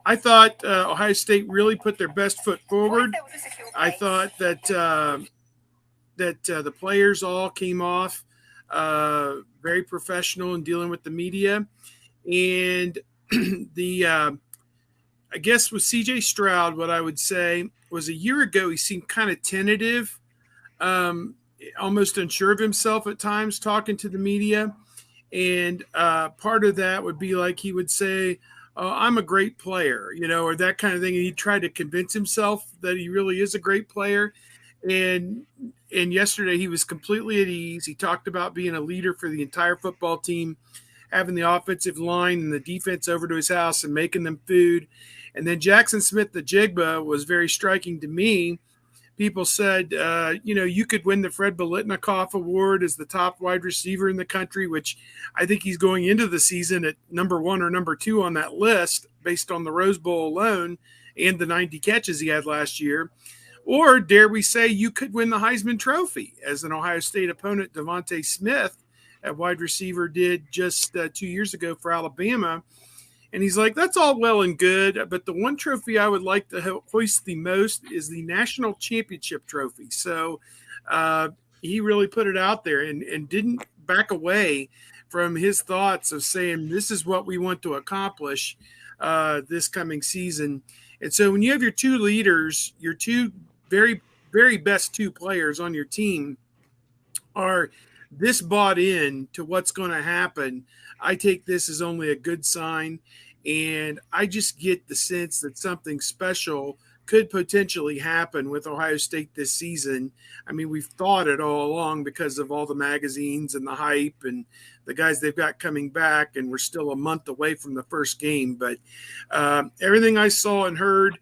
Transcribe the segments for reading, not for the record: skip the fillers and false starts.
I thought Ohio State really put their best foot forward. I thought that the players all came off very professional in dealing with the media, and I guess with C.J. Stroud, what I would say was a year ago he seemed kind of tentative, um, almost unsure of himself at times talking to the media. And part of that would be like he would say, oh, I'm a great player, or that kind of thing. And he tried to convince himself that he really is a great player. And yesterday he was completely at ease. He talked about being a leader for the entire football team, having the offensive line and the defense over to his house and making them food. And then Jackson Smith, the Jigba, was very striking to me. People said, you could win the Fred Biletnikoff Award as the top wide receiver in the country, which I think he's going into the season at number 1 or number 2 on that list based on the Rose Bowl alone and the 90 catches he had last year. Or dare we say you could win the Heisman Trophy as an Ohio State opponent, Devontae Smith, at wide receiver, did just 2 years ago for Alabama. And he's like, that's all well and good, but the one trophy I would like to hoist the most is the national championship trophy. So he really put it out there and didn't back away from his thoughts of saying, this is what we want to accomplish this coming season. And so when you have your two leaders, your two very, very best two players on your team are this bought in to what's going to happen, I take this as only a good sign. And I just get the sense that something special could potentially happen with Ohio State this season. I mean, we've thought it all along because of all the magazines and the hype and the guys they've got coming back, and we're still a month away from the first game. But everything I saw and heard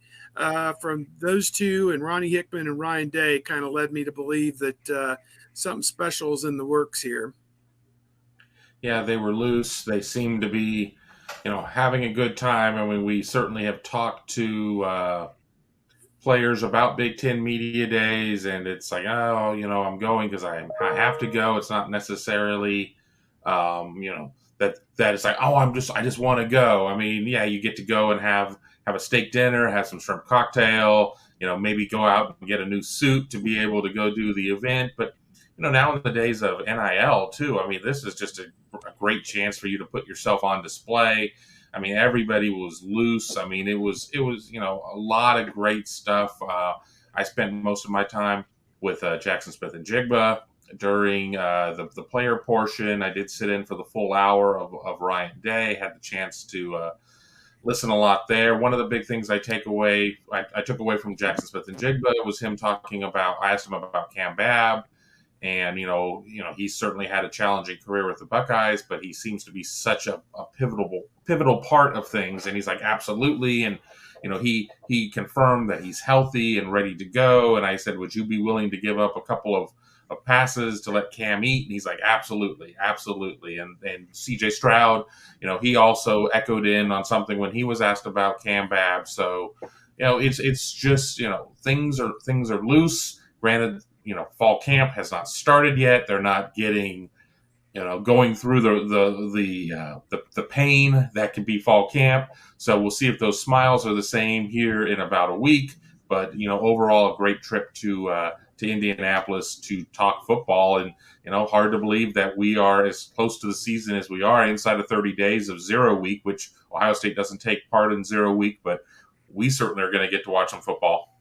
from those two and Ronnie Hickman and Ryan Day kind of led me to believe that something special is in the works here. Yeah, they were loose. They seemed to be, having a good time. I mean, we certainly have talked to players about Big Ten Media Days, and it's like, oh, I'm going because I have to go. It's not necessarily, that it's like, oh, I just want to go. I mean, yeah, you get to go and have a steak dinner, have some shrimp cocktail, maybe go out and get a new suit to be able to go do the event. But now in the days of NIL too, I mean, this is just a great chance for you to put yourself on display. I mean, everybody was loose. I mean, it was a lot of great stuff. I spent most of my time with Jackson Smith and Jigba during the player portion. I did sit in for the full hour of Ryan Day. Had the chance to listen a lot there. One of the big things I took away from Jackson Smith and Jigba was him talking about. I asked him about Cam Babb. And, he certainly had a challenging career with the Buckeyes, but he seems to be such a pivotal part of things. And he's like, absolutely. And, he confirmed that he's healthy and ready to go. And I said, would you be willing to give up a couple of passes to let Cam eat? And he's like, absolutely. And C.J. Stroud, he also echoed in on something when he was asked about Cam Babb. So, it's just, things are loose. Granted, fall camp has not started yet. They're not getting, going through the pain that can be fall camp. So we'll see if those smiles are the same here in about a week. But overall, a great trip to Indianapolis to talk football, and hard to believe that we are as close to the season as we are, inside of 30 days of 0 week, which Ohio State doesn't take part in 0 week, but we certainly are going to get to watch some football.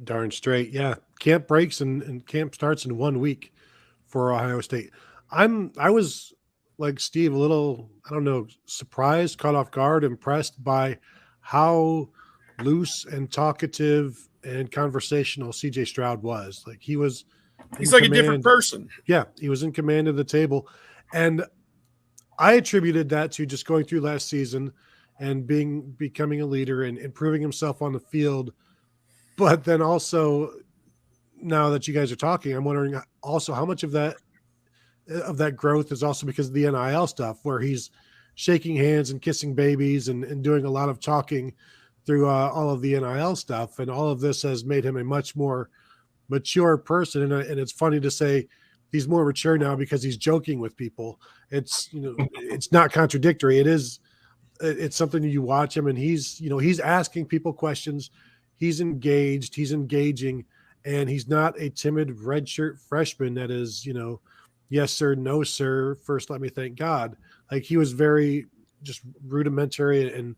Darn straight. Yeah. Camp breaks and camp starts in 1 week for Ohio State. I was like Steve, a little, surprised, caught off guard, impressed by how loose and talkative and conversational CJ Stroud was. Like he's like a different person. Yeah. He was in command of the table. And I attributed that to just going through last season and becoming a leader and improving himself on the field. But then also, now that you guys are talking, I'm wondering also how much of that growth is also because of the NIL stuff, where he's shaking hands and kissing babies and doing a lot of talking through all of the NIL stuff. And all of this has made him a much more mature person. And it's funny to say he's more mature now because he's joking with people. It's, it's not contradictory. It is it's something you watch him, and he's asking people questions. He's engaged. He's engaging, and he's not a timid redshirt freshman that is, yes sir, no sir. First, let me thank God. Like, he was very just rudimentary, and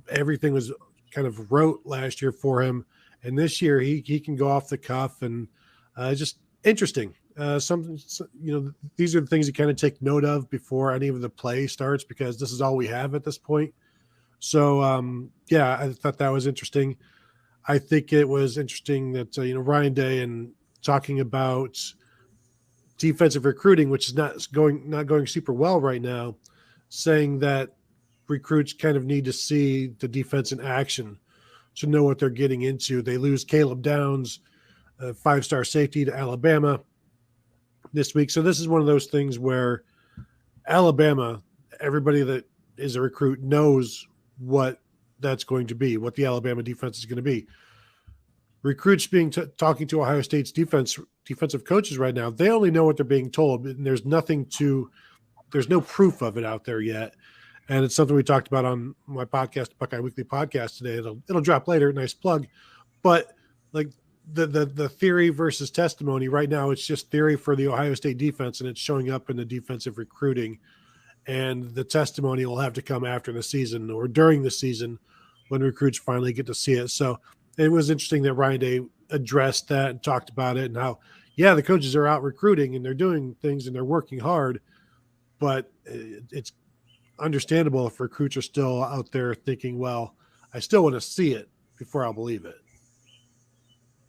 everything was kind of rote last year for him. And this year he can go off the cuff, and just interesting. Something, these are the things you kind of take note of before any of the play starts, because this is all we have at this point. So, I thought that was interesting. I think it was interesting that, Ryan Day, and talking about defensive recruiting, which is not going super well right now, saying that recruits kind of need to see the defense in action to know what they're getting into. They lose Caleb Downs, a 5-star safety, to Alabama this week. So this is one of those things where Alabama, everybody that is a recruit knows what that's going to be, what the Alabama defense is going to be. Recruits talking to Ohio State's defensive coaches right now, they only know what they're being told, and there's no proof of it out there yet. And it's something we talked about on my podcast, Buckeye Weekly Podcast today. It'll drop later. Nice plug. But like the theory versus testimony right now, it's just theory for the Ohio State defense, and it's showing up in the defensive recruiting. And the testimony will have to come after the season or during the season when recruits finally get to see it. So it was interesting that Ryan Day addressed that and talked about it, and how, the coaches are out recruiting and they're doing things and they're working hard, but it's understandable if recruits are still out there thinking, well, I still want to see it before I'll believe it.